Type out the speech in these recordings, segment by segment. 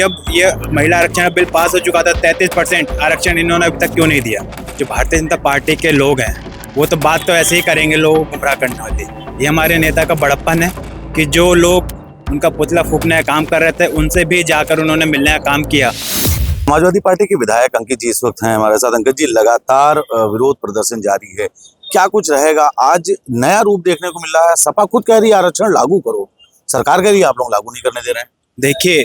जब ये महिला आरक्षण बिल पास हो चुका था 33% आरक्षण इन्होंने अभी तक क्यों नहीं दिया। जो भारतीय जनता पार्टी के लोग हैं वो तो बात तो ऐसे ही करेंगे, लोगों को गुमराह करने वाली। ये हमारे नेता का बड़प्पन है कि जो लोग उनका पुतला फूकने का काम कर रहे थे उनसे भी जाकर उन्होंने मिलने का काम किया। समाजवादी पार्टी के विधायक अंकित जी इस वक्त हैं हमारे साथ। अंकित जी, लगातार विरोध प्रदर्शन जारी है, क्या कुछ रहेगा? आज नया रूप देखने को मिल रहा है, सपा खुद कह रही है आरक्षण लागू करो, सरकार कह रही है आप लोग लागू नहीं करने दे रहे हैं। देखिए,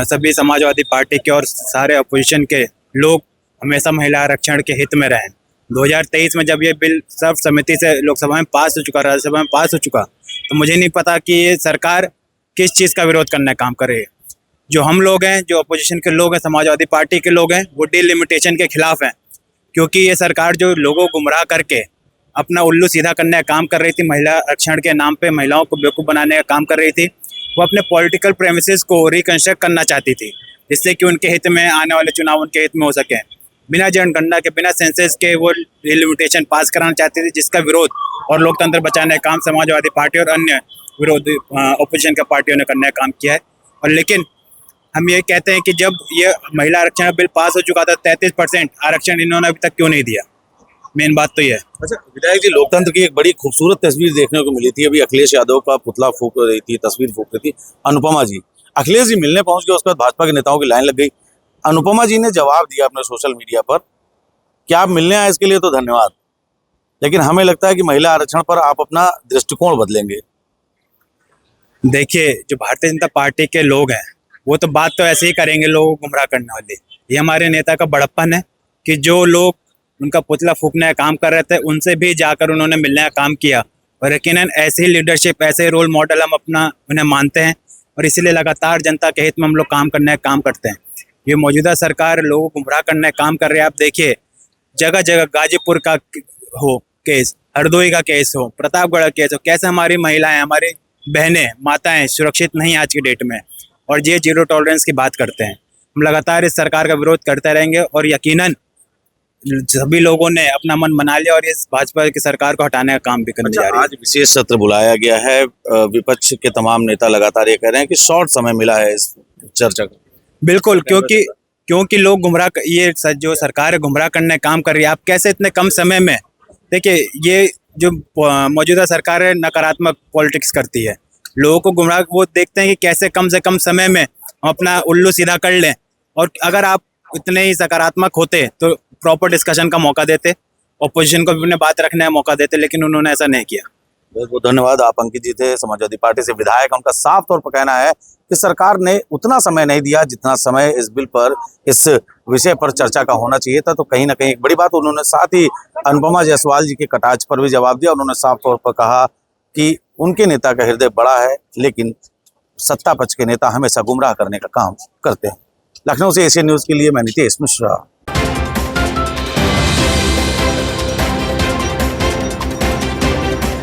सभी समाजवादी पार्टी के और सारे अपोजिशन के लोग हमेशा महिला आरक्षण के हित में रहे। 2023 में जब ये बिल सर्वसम्मति से लोकसभा में पास हो चुका, राज्यसभा में पास हो चुका, तो मुझे नहीं पता कि ये सरकार किस चीज़ का विरोध करने का काम कर रही है। जो हम लोग हैं, जो अपोजिशन के लोग हैं, समाजवादी पार्टी के लोग हैं, वो डिलिमिटेशन के खिलाफ हैं, क्योंकि ये सरकार जो लोगों को गुमराह करके अपना उल्लू सीधा करने का काम कर रही थी, महिला आरक्षण के नाम पे महिलाओं को बेवकूफ़ बनाने का काम कर रही थी। वो अपने पॉलिटिकल प्रेमिसेस को रिकंस्ट्रक्ट करना चाहती थी, जिससे कि उनके हित में आने वाले चुनाव उनके हित में हो सके। बिना जनगणना के, बिना सेंसस के वो डिलिमिटेशन पास कराना चाहती थी, जिसका विरोध और लोकतंत्र बचाने का काम समाजवादी पार्टी और अन्य विरोधी अपोजिशन के पार्टियों ने करने का काम किया है। और लेकिन हम ये कहते हैं कि जब ये महिला आरक्षण बिल पास हो चुका था 33% आरक्षण इन्होंने अभी तक क्यों नहीं दिया। मेन बात तो ये है। अच्छा विधायक जी, लोकतंत्र की एक बड़ी खूबसूरत तस्वीर देखने को मिली थी। अभी अखिलेश यादव का पुतला फूक रही थी, तस्वीर फूक रही थी अनुपमा जी। अखिलेश जी मिलने पहुंच गए, उसके बाद भाजपा के नेताओं की लाइन लग गई। अनुपमा जी ने जवाब दिया अपने सोशल मीडिया पर कि आप मिलने आए इसके लिए तो धन्यवाद, लेकिन हमें लगता है कि महिला आरक्षण पर आप अपना दृष्टिकोण बदलेंगे। देखिए, जो भारतीय जनता पार्टी के लोग हैं वो तो बात तो ऐसे ही करेंगे, लोगों को गुमराह करने वाली। ये हमारे नेता का बड़प्पन है कि जो लोग उनका पुतला फूकने का काम कर रहे थे उनसे भी जाकर उन्होंने मिलने का काम किया। और यकीनन ऐसी लीडरशिप, ऐसे रोल मॉडल हम अपना उन्हें मानते हैं, और इसीलिए लगातार जनता के हित में हम लोग काम करने का काम करते हैं। ये मौजूदा सरकार लोगों को गुमराह करने का काम कर रही है। आप देखिए, जगह जगह गाजीपुर का हो केस, हरदोई का केस हो, प्रतापगढ़ का केस हो, कैसे हमारी महिलाएं, हमारी बहनें, माताएं सुरक्षित नहीं आज की डेट में, और ये जीरो टॉलरेंस की बात करते हैं। हम लगातार इस सरकार का विरोध करते रहेंगे, और यकीनन सभी लोगों ने अपना मन बना लिया और इस भाजपा की सरकार को हटाने का काम भी करने जा रही है। आज विशेष सत्र बुलाया गया है, विपक्ष के तमाम नेता लगातार ये कह रहे हैं कि शॉर्ट समय मिला है इस चर्चा को। बिल्कुल, क्योंकि लोग गुमराह, ये जो सरकार है गुमराह करने का काम कर रही है। आप कैसे इतने कम समय में, देखिए ये जो मौजूदा सरकार है नकारात्मक पॉलिटिक्स करती है, लोगों को गुमराह, वो देखते हैं कि कैसे कम से कम समय में हम अपना उल्लू सीधा कर लें। और अगर आप इतने ही सकारात्मक होते तो प्रॉपर डिस्कशन का मौका देते, ऑपोजिशन को भी अपने बात रखने का मौका देते, लेकिन उन्होंने ऐसा नहीं किया। बहुत बहुत धन्यवाद। आप अंकित जी थे, समाजवादी पार्टी से विधायक। उनका साफ तौर पर कहना है कि सरकार ने उतना समय नहीं दिया जितना समय इस बिल पर, इस विषय पर चर्चा का होना चाहिए था। तो कहीं ना कहीं एक बड़ी बात उन्होंने साथ ही अनुपमा जायसवाल जी के कटाक्ष पर भी जवाब दिया। उन्होंने साफ तौर पर कहा कि उनके नेता का हृदय बड़ा है, लेकिन सत्ता पक्ष के नेता हमेशा गुमराह करने का काम करते हैं। लखनऊ से एशियन न्यूज़ के लिए मैं नितेश मिश्रा।